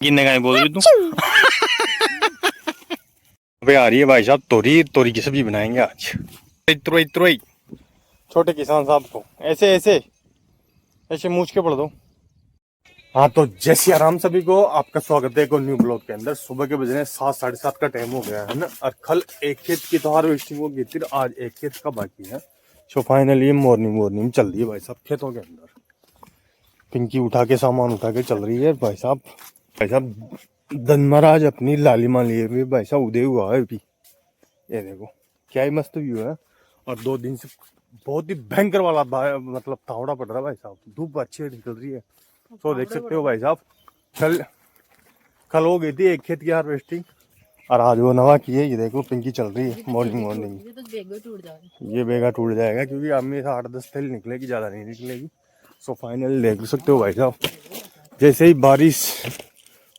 गिनने का बोल रही तू। अबे आ रही है भाई साहब, तोरी तोरी की सब्जी बनाएंगे आज। तुरई तुरई छोटे किसान साहब को ऐसे ऐसे ऐसे मूछ के पढ़ दो। हाँ तो जय श्री राम सभी को, आपका स्वागत है एक और न्यू ब्लॉग के अंदर। सुबह के बज रहे हैं 7 साढ़े 7 का टाइम हो गया है ना। और कल एक खेत की तो हार्वेस्टिंग होगी, फिर आज एक खेत का बाकी है। सो फाइनली मॉर्निंग चल रही है भाई साहब खेतों के अंदर। पिंकी उठा के सामान उठा के चल रही है भाई साहब। भाई साहब धनमराज अपनी लालिमा लिए हुए भाई साहब उदय हुआ है अभी। ये देखो क्या ही मस्त व्यू है। और 2 दिन से बहुत ही भयंकर वाला मतलब तावड़ा पड़ रहा है भाई साहब। धूप अच्छी निकल रही है तो देख सकते हो भाई साहब। कल हो गई थी एक खेत की हार्वेस्टिंग और आज वो नवा की है। ये देखो पिंकी चल रही है मॉर्निंग। ये बेगा टूट जाएगा क्योंकि अब में 8-10 थैली निकलेगी, ज्यादा नहीं निकलेगी। सो फाइनली देख सकते हो भाई साहब, जैसे ही बारिश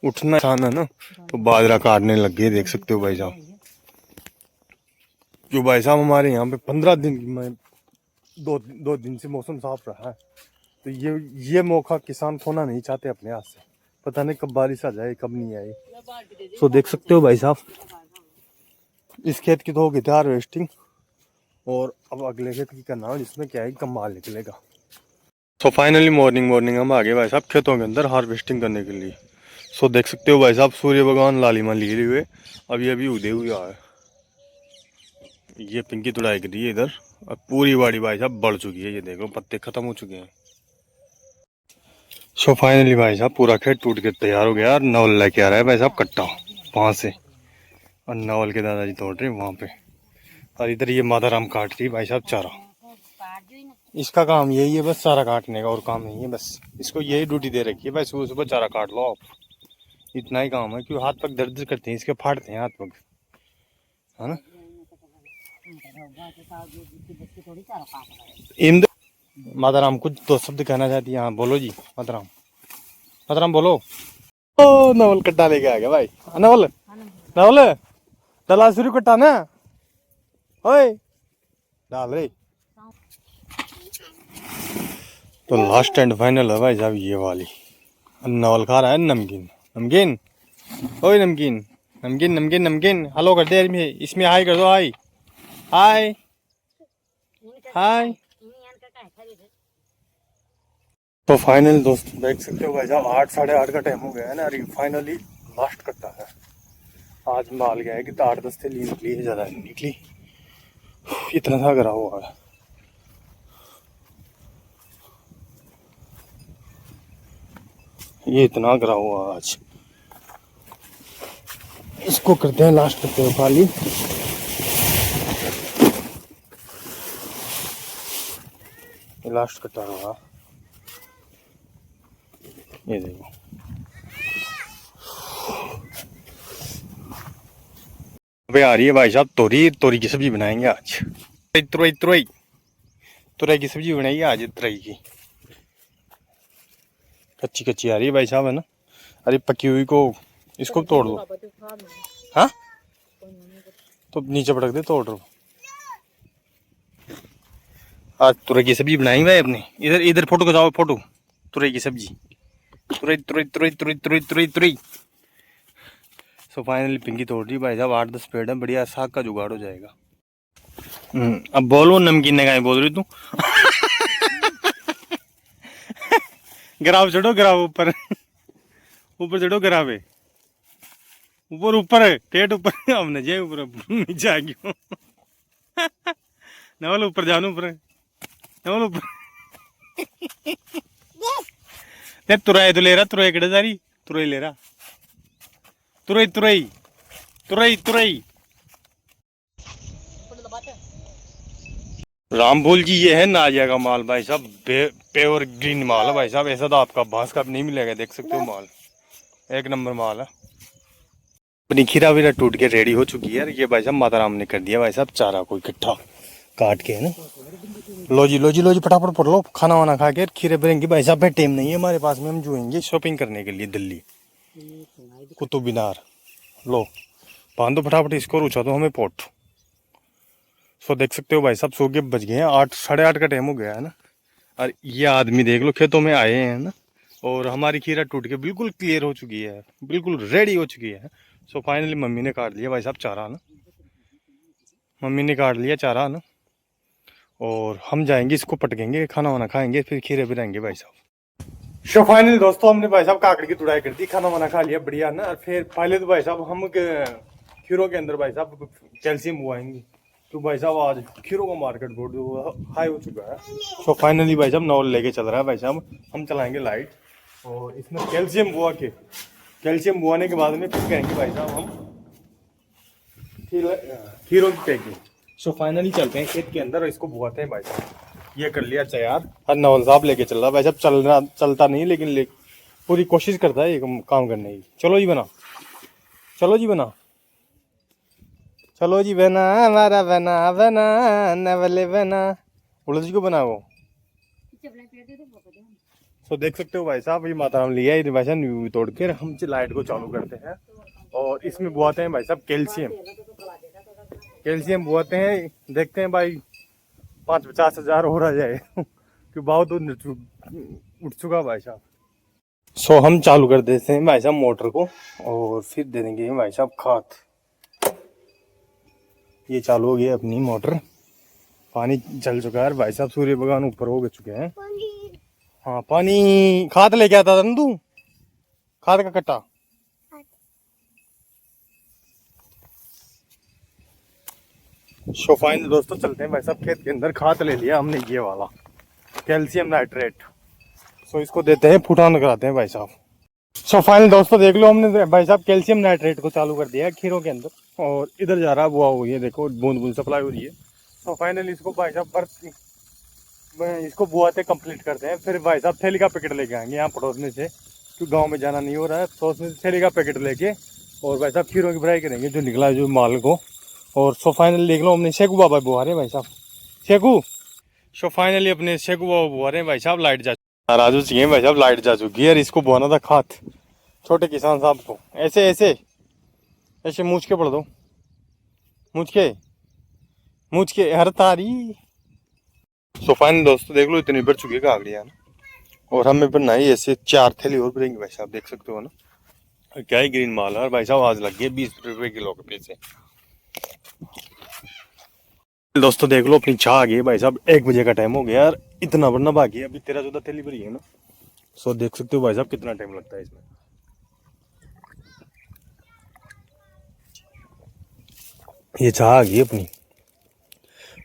उठना आसान है ना तो बाजरा काटने लग गए। देख सकते हो भाई साहब, जो भाई साहब हमारे यहाँ पे 15 दिन में दो दिन से मौसम साफ रहा है। तो ये मौका किसान खोना नहीं चाहते अपने हाथ से। पता नहीं कब बारिश आ जाए कब नहीं आए। सो देख सकते हो भाई साहब, इस खेत की तो होगी थी हार्वेस्टिंग और अब अगले खेत की करना हो जिसमें क्या है कम माल निकलेगा। सो फाइनली मॉर्निंग हम आ गए भाई साहब खेतों के अंदर हार्वेस्टिंग करने के लिए। सो देख सकते हो भाई साहब, सूर्य भगवान लालिमा लिए हुए अभी उदय हुआ है। ये पिंकी तुड़ाई कर रही है इधर। अब पूरी बाड़ी भाई साहब बढ़ चुकी है। ये देखो पत्ते खत्म हो चुके हैं। सो फाइनली भाई साहब पूरा खेत टूट के तैयार हो गया। नवल लेके आ रहा है भाई साहब कट्टा वहां से, और नवल के दादाजी तोड़ रहे वहां पे। और इधर ये माताराम काट रही भाई साहब चारा। इसका काम यही है बस, चारा काटने का, और काम नहीं है बस। इसको यही ड्यूटी दे रखी है भाई, सुबह सुबह चारा काट लो आप। इतना ही काम है क्योंकि हाथ पग दर्द करते हैं इसके, फाड़ते हैं हाथ पग, है ना। माताराम कुछ दो शब्द कहना चाहती है। हाँ बोलो जी माताराम, माताराम बोलो। ओ नवल कट्टा लेके आ गया भाई। नवल नवल डला शुरू कट्टा ना, ओए डाल रे। तो लास्ट एंड फाइनल है भाई साहब ये वाली। नवल खा रहा है नमकीन। नमकीन ओए नमकीन नमकीन नमकीन नमकीन हेलो कर दे इसमें हाय कर दो। हाय हाय हाय। तो फाइनल दोस्त देख सकते हो भाई साहब 8 साढ़े 8 का टाइम हो गया है ना। अरे फाइनली लास्ट कट्टा है। आज माल गया है कि 8-10 थैली निकली है, ज्यादा नहीं निकली। इतना सा करा हुआ है। ये इतना करा हुआ आज। इसको करते हैं लास्ट करते हैं खाली। लास्ट कट्टा होगा ये देखो। अबे आ रही है भाई साहब तोरी तोरी की सब्जी बनाएंगे आज। तुरई तुरई तुरई की सब्जी बनाई आज। तुरई की कच्ची कच्ची आ रही है भाई साहब, है ना। अरे पकी हुई को इसको तोड़ दो। हाँ तो नीचे पटक दे, तोड़ दो। आज तुरई की सब्जी बनाई भाई अपने। इधर इधर फोटो खिंचाओ, फोटो। तुरई की सब्जी, तुरई तुरई तुरई तुरई तुरई तुरई तुरई। सो फाइनली पिंकी तोड़ रही भाई साहब। 8-10 पेड़ है, बढ़िया साग का जुगाड़ हो जाएगा। अब बोलो नमकीन ने, बोल रही तू। गिराव चढ़ो, गिराव ऊपर ऊपर चढ़ो, गिरावे ऊपर ऊपर टेट ऊपर। हमने जे ऊपर नीचे आ गयो। नवल ऊपर जानो, ऊपर नवल ऊपर। नहीं तुरई तो ले रहा, तुरई कड़े जा रही, तुरई ले रहा। तुरई तुरई तुरई तुरई। रामफूल जी ये है नाजिया का माल भाई साहब। प्योर ग्रीन माल है भाई साहब। ऐसा तो आपका बांस का नहीं मिलेगा। देख सकते हो माल एक नंबर माल है। अपनी खीरा वीरा टूट के रेडी हो चुकी है। ये भाई साहब माताराम ने कर दिया भाई साहब चारा को इकट्ठा काट के, है ना। लो जी लो जी लो जी फटाफट पढ़ लो, खाना वाना खा के खीरे भरेंगे भाई साहब। टाइम नहीं है हमारे पास में, हम जाएंगे शॉपिंग करने के लिए दिल्ली कुतुब मीनार। लो बांध दो फटाफट इसको, रुचा दो हमें पोट। सो देख सकते हो भाई साहब सो के बज गए हैं 8 साढ़े 8 का टाइम हो गया है ना। और ये आदमी देख लो खेतों में आए हैं ना, और हमारी खीरा टूट के बिल्कुल क्लियर हो चुकी है, बिल्कुल रेडी हो चुकी है। सो फाइनली मम्मी ने काट लिया भाई साहब चारा ना, मम्मी ने काट लिया चारा ना, और हम जाएंगे इसको पटकेंगे, खाना वाना खाएंगे, फिर खीरे भी रहेंगे भाई साहब। सो फाइनली दोस्तों हमने भाई साहब काकड़ी की तुड़ाई कर दी, खाना वाना खा लिया बढ़िया ना। फिर पहले तो भाई साहब हम खीरों के अंदर भाई साहब कैल्शियम उगाएंगे, तो भाई साहब आज खीरों का मार्केट बहुत हाई हो चुका है। सो फाइनली भाई साहब नॉल लेके चल रहा है भाई साहब, हम चलाएंगे लाइट, और इसमें कैल्शियम बुआ के, कैल्शियम बुआने के बाद में फिर कहेंगे भाई साहब हम खीरों की पैकिंग। सो फाइनली चलते हैं खेत के अंदर और इसको बुआते हैं भाई साहब। ये कर लिया तैयार, हर नवल साहब लेके चल रहा है भाई साहब, चलता नहीं लेकिन पूरी कोशिश करता है ये काम करने की। चलो जी बना, चलो जी बना, चलो जी बना हमारा बना बना नवले बना, उड़द जी को बनाओ। तो देख सकते हो भाई साहब ये माता राम लिया है भाई साहब, न्यू तोड़ के हम लाइट को चालू करते हैं और इसमें बुआते हैं भाई साहब कैल्शियम, कैल्शियम बुआते हैं। देखते हैं भाई 50-50 हज़ार हो रहा जाए कि भाव तो उठ चुका भाई साहब। सो हम चालू कर देते हैं भाई साहब मोटर को और फिर दे देंगे भाई साहब खाद। ये चालू हो गई अपनी मोटर, पानी चल चुका है भाई साहब, सूर्य भगवान ऊपर हो चुके हैं। हाँ पानी, खाद लेके आता था ना तू, खाद का कट्टा। सो फाइनल दोस्तों चलते हैं भाई साहब खेत के अंदर, खाद ले लिया हमने ये वाला कैल्शियम नाइट्रेट। सो इसको देते हैं फुटान कराते हैं भाई साहब। सो फाइनल दोस्तों देख लो हमने भाई साहब कैल्शियम नाइट्रेट को चालू कर दिया है खीरों के अंदर, और इधर जा रहा है बुआ हुई है, देखो बूंद बूंद सप्लाई हो रही है। सो फाइनल इसको भाई साहब इसको बुआते कंप्लीट करते हैं, फिर भाई साहब थैली का पैकेट लेके आएंगे यहाँ पड़ोसने से, क्योंकि गाँव में जाना नहीं हो रहा है, तो उसमें थैली का पैकेट लेके और भाई साहब खीरों की भराई करेंगे जो निकला है जो माल को। और सो फाइनल देख लो हमने शेखू बाबा बुआ रहे भाई साहब, शेखू। सो फाइनली अपने शेखू बाबा बुआ रहे भाई साहब, लाइट जा राजू चाहिए भाई साहब, लाइट जा चुकी है। इसको बुआना था खाद छोटे किसान साहब को, ऐसे ऐसे ऐसे मूछ के पड़ दो, मूछ के हर तारी। सो फाइनल दोस्तों देख लो इतनी बढ़ चुकी है काकड़ियाँ ना, और हमें बनना है ऐसे 4 थैली और भरेंगे भाई साहब, देख सकते हो ना क्या ही ग्रीन माल है। और भाई साहब आज लग गए 20 रुपये किलो के पैसे। दोस्तों देख लो अपनी चाह आ गई भाई साहब, 1 बजे का टाइम हो गया यार, इतना बढ़ना बाकी है, अभी 13-14 थैली भरी है ना। सो देख सकते हो भाई साहब कितना टाइम लगता है इसमें। ये चाह आ गई अपनी,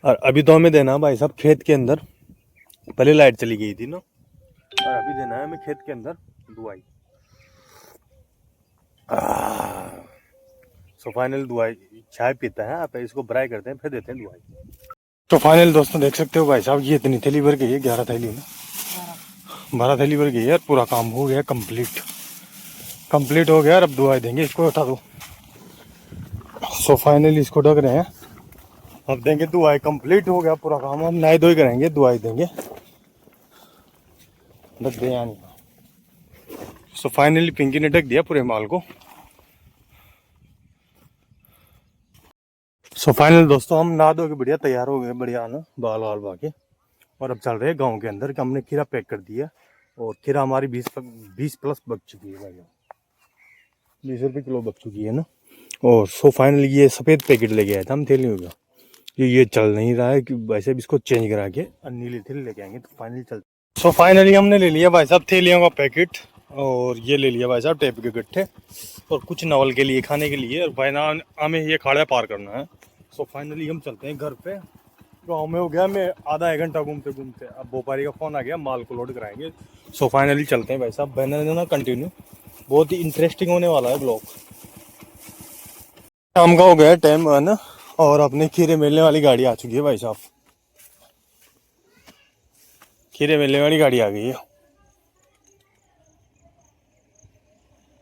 और अभी तो हमें देना भाई साहब खेत के अंदर, पहले लाइट चली गई थी ना, और अभी देना है हमें खेत के अंदर दुआई। सो फाइनल दुआई चाय पीता है आप, इसको ब्राई करते हैं फिर देते हैं दुआई। तो फाइनल दोस्तों देख सकते हो भाई साहब ये इतनी थैली भर गई है, 11 थैली में 12 थैली भर गई है, पूरा काम हो गया कंप्लीट हो गया। अब दुआई देंगे, इसको उठा दो। सो फाइनली इसको ढक रहे हैं, अब देंगे दुआई, कंप्लीट हो गया पूरा काम, हम नहाई धोई करेंगे, दुआई देंगे, ढक दे यानी। सो फाइनली पिंकी ने ढक दिया पूरे माल को। सो फाइनल दोस्तों हम नहा धो के बढ़िया तैयार हो गए, बढ़िया ना बाल वाल बाके, और अब चल रहे हैं गांव के अंदर कि हमने खीरा पैक कर दिया, और खीरा हमारी 20 प्लस बच चुकी है भाई, 20 रुपये किलो बच चुकी है ना। और सो फाइनली ये सफ़ेद पैकेट लेके आया था हम थैली होगा, ये चल नहीं रहा है कि वैसे भी इसको चेंज करा के नीली थैली लेके आएंगे तो फाइनली चलते। सो फाइनली हमने ले लिया भाई साहब थैलियों का पैकेट, और ये ले लिया भाई साहब टेप के गट्ठे, और कुछ नवल के लिए खाने के लिए, और भाई ना हमें ये खाड़ा पार करना है। सो फाइनली हम चलते हैं घर पे, गाँव में हो गया मैं आधा 1 घंटा घूमते घूमते, अब व्यापारी का फ़ोन आ गया, माल को लोड कराएंगे। सो फाइनली चलते हैं भाई साहब, बने रहना कंटिन्यू, बहुत ही इंटरेस्टिंग होने वाला है ब्लॉग। शाम का हो गया टाइम है ना, और अपने खीरे मिलने वाली गाड़ी आ चुकी है भाई साहब, खीरे मिलने वाली गाड़ी आ गई है।